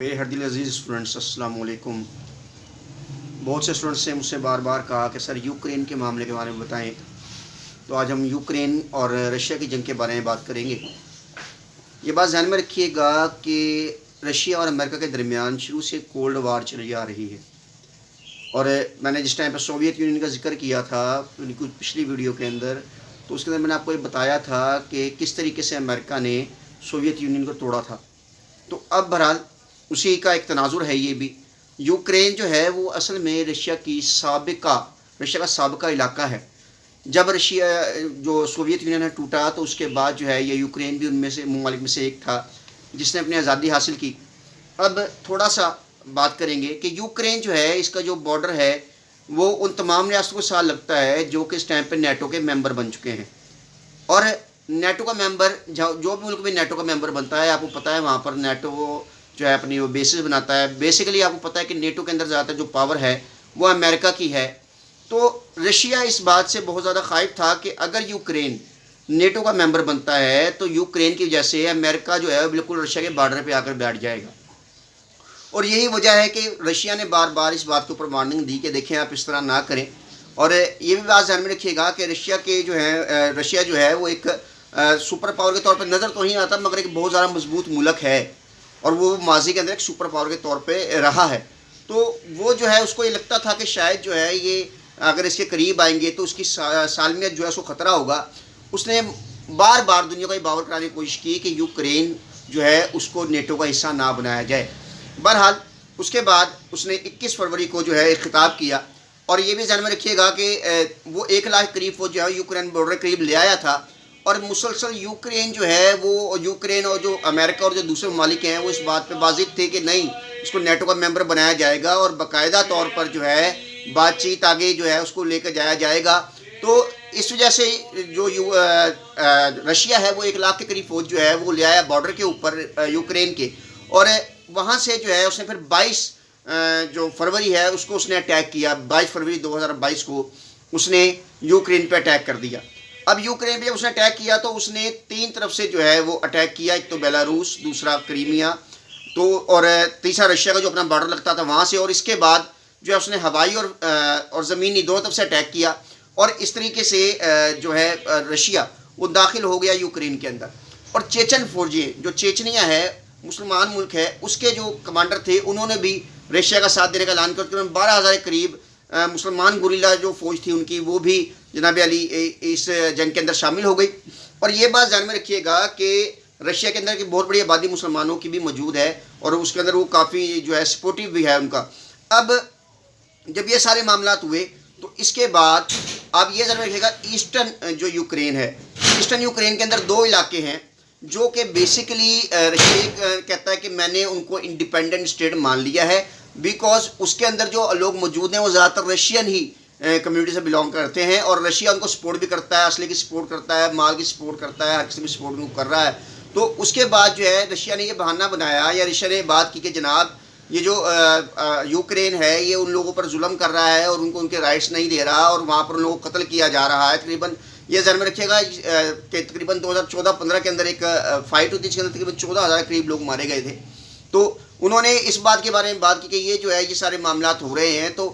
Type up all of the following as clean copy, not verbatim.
میرے ہر دل عزیز اسٹوڈنٹس السلام علیکم۔ بہت سے اسٹوڈنٹس نے مجھ سے بار بار کہا کہ سر یوکرین کے معاملے کے بارے میں بتائیں، تو آج ہم یوکرین اور رشیا کی جنگ کے بارے میں بات کریں گے۔ یہ بات ذہن میں رکھیے گا کہ رشیا اور امریکہ کے درمیان شروع سے کولڈ وار چلی آ رہی ہے، اور میں نے جس ٹائم پہ سوویت یونین کا ذکر کیا تھا کچھ پچھلی ویڈیو کے اندر، تو اس کے اندر میں نے آپ کو یہ بتایا تھا کہ کس طریقے سے امریکہ نے سوویت یونین کو توڑا تھا۔ تو اب بہرحال اسی کا ایک تناظر ہے یہ بھی۔ یوکرین جو ہے وہ اصل میں رشیا کا سابقہ علاقہ ہے۔ جب رشیا جو سوویت یونین ہے ٹوٹا، تو اس کے بعد جو ہے یہ یوکرین بھی ان میں سے ممالک میں سے ایک تھا جس نے اپنی آزادی حاصل کی۔ اب تھوڑا سا بات کریں گے کہ یوکرین جو ہے اس کا جو بارڈر ہے وہ ان تمام ریاستوں کے ساتھ لگتا ہے جو کہ اس ٹائم پہ نیٹو کے ممبر بن چکے ہیں، اور نیٹو کا ممبر جو بھی ملک بھی نیٹو کا ممبر بنتا ہے، آپ کو پتہ ہے وہاں پر نیٹو جو ہے اپنی وہ بیسز بناتا ہے۔ بیسیکلی آپ کو پتہ ہے کہ نیٹو کے اندر زیادہ تر جو پاور ہے وہ امریکہ کی ہے۔ تو رشیا اس بات سے بہت زیادہ خائف تھا کہ اگر یوکرین نیٹو کا ممبر بنتا ہے تو یوکرین کی وجہ سے امریکہ جو ہے بالکل رشیا کے بارڈر پہ آ کر بیٹھ جائے گا، اور یہی وجہ ہے کہ رشیا نے بار بار اس بات کے اوپر وارننگ دی کہ دیکھیں آپ اس طرح نہ کریں۔ اور یہ بھی بات ذہن میں رکھیے گا کہ رشیا جو ہے وہ ایک سپر پاور کے طور پہ نظر تو نہیں آتا، مگر ایک بہت زیادہ مضبوط ملک ہے، اور وہ ماضی کے اندر ایک سپر پاور کے طور پہ رہا ہے۔ تو وہ جو ہے اس کو یہ لگتا تھا کہ شاید جو ہے یہ اگر اس کے قریب آئیں گے تو اس کی سالمیت جو ہے اس کو خطرہ ہوگا۔ اس نے بار بار دنیا کو یہ باور کرانے کی کوشش کی کہ یوکرین جو ہے اس کو نیٹو کا حصہ نہ بنایا جائے۔ بہرحال اس کے بعد اس نے 21 فروری کو جو ہے ایک خطاب کیا، اور یہ بھی ذہن میں رکھیے گا کہ وہ 1 لاکھ قریب فوج جو ہے یوکرین بارڈر قریب لے آیا تھا، اور مسلسل یوکرین جو ہے وہ یوکرین اور جو امریکہ اور جو دوسرے ممالک ہیں وہ اس بات پہ واضح تھے کہ نہیں، اس کو نیٹو کا ممبر بنایا جائے گا، اور باقاعدہ طور پر جو ہے بات چیت آگے جو ہے اس کو لے کر جایا جائے گا۔ تو اس وجہ سے جو رشیا ہے وہ 1 لاکھ کے قریب فوج جو ہے وہ لے آیا بارڈر کے اوپر یوکرین کے، اور وہاں سے جو ہے اس نے پھر 22 جو فروری ہے اس کو اس نے اٹیک کیا۔ 22 فروری 2022 کو اس نے یوکرین پہ اٹیک کر دیا۔ اب یوکرین پہ جب اس نے اٹیک کیا تو اس نے 3 طرف سے جو ہے وہ اٹیک کیا، ایک تو بیلاروس، دوسرا کریمیا، تو اور تیسرا رشیا کا جو اپنا بارڈر لگتا تھا وہاں سے، اور اس کے بعد جو ہے اس نے ہوائی اور زمینی دونوں طرف سے اٹیک کیا، اور اس طریقے سے جو ہے رشیا وہ داخل ہو گیا یوکرین کے اندر۔ اور چیچن فوجیں جو چیچنیا ہے مسلمان ملک ہے، اس کے جو کمانڈر تھے انہوں نے بھی رشیا کا ساتھ دینے کا اعلان کر 12,000 کے قریب مسلمان گوریلا جو فوج تھی ان کی، وہ بھی جناب علی اس جنگ کے اندر شامل ہو گئی۔ اور یہ بات ذہن میں رکھیے گا کہ رشیا کے اندر کی بہت بڑی آبادی مسلمانوں کی بھی موجود ہے، اور اس کے اندر وہ کافی جو ہے سپورٹیو بھی ہے ان کا۔ اب جب یہ سارے معاملات ہوئے تو اس کے بعد آپ یہ ذہن میں رکھیے گا ایسٹرن جو یوکرین ہے، ایسٹرن یوکرین کے اندر 2 علاقے ہیں جو کہ بیسیکلی رشیا کہتا ہے کہ میں نے ان کو انڈیپینڈنٹ اسٹیٹ مان لیا ہے، بیکاز اس کے اندر جو لوگ موجود ہیں وہ زیادہ تر رشین ہی کمیونٹی سے بلانگ کرتے ہیں، اور رشیا ان کو سپورٹ بھی کرتا ہے، اسلحے کی سپورٹ کرتا ہے، مال کی سپورٹ کرتا ہے، ہر قسم کی سپورٹ بھی کر رہا ہے۔ تو اس کے بعد جو ہے رشیا نے یہ بہانہ بنایا، یا رشیا نے بات کی کہ جناب یہ جو یوکرین ہے یہ ان لوگوں پر ظلم کر رہا ہے اور ان کو ان کے رائٹس نہیں دے رہا، اور وہاں پر ان لوگوں کو قتل کیا جا رہا ہے۔ تقریباً یہ ذہن میں رکھیے گا کہ تقریباً 2014-15 کے اندر ایک فائٹ ہوتی ہے جس کے اندر تقریباً 14,000 قریب لوگ مارے گئے تھے۔ تو انہوں نے اس بات کے بارے میں بات کی کہ یہ جو ہے یہ سارے معاملات ہو رہے ہیں، تو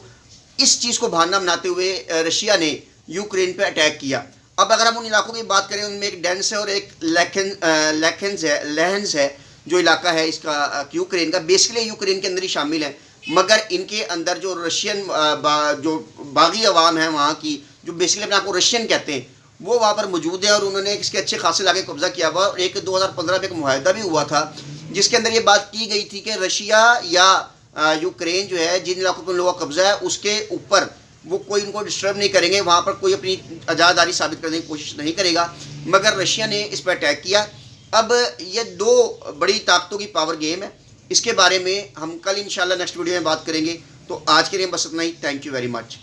اس چیز کو بہانہ بناتے ہوئے رشیا نے یوکرین پہ اٹیک کیا۔ اب اگر ہم ان علاقوں کی بات کریں، ان میں ایک ڈینس ہے اور ایک لہنز ہے جو علاقہ ہے اس کا یوکرین کا، بیسکلی یوکرین کے اندر ہی شامل ہے، مگر ان کے اندر جو رشین جو باغی عوام ہیں وہاں کی، جو بیسکلی اپنے آپ کو رشین کہتے ہیں، وہ وہاں پر موجود ہیں، اور انہوں نے اس کے اچھے خاصے علاقے قبضہ کیا ہوا۔ اور 2015 میں ایک معاہدہ بھی ہوا تھا جس کے اندر یہ بات کی گئی تھی کہ رشیا یا یوکرین جو ہے جن علاقوں پر ان لوگوں کا قبضہ ہے اس کے اوپر وہ کوئی ان کو ڈسٹرب نہیں کریں گے، وہاں پر کوئی اپنی آزاداری ثابت کرنے کی کوشش نہیں کرے گا، مگر رشیا نے اس پہ اٹیک کیا۔ اب یہ 2 بڑی طاقتوں کی پاور گیم ہے، اس کے بارے میں ہم کل انشاءاللہ نیکسٹ ویڈیو میں بات کریں گے۔ تو آج کے لیے بس اتنا ہی، تھینک یو ویری مچ۔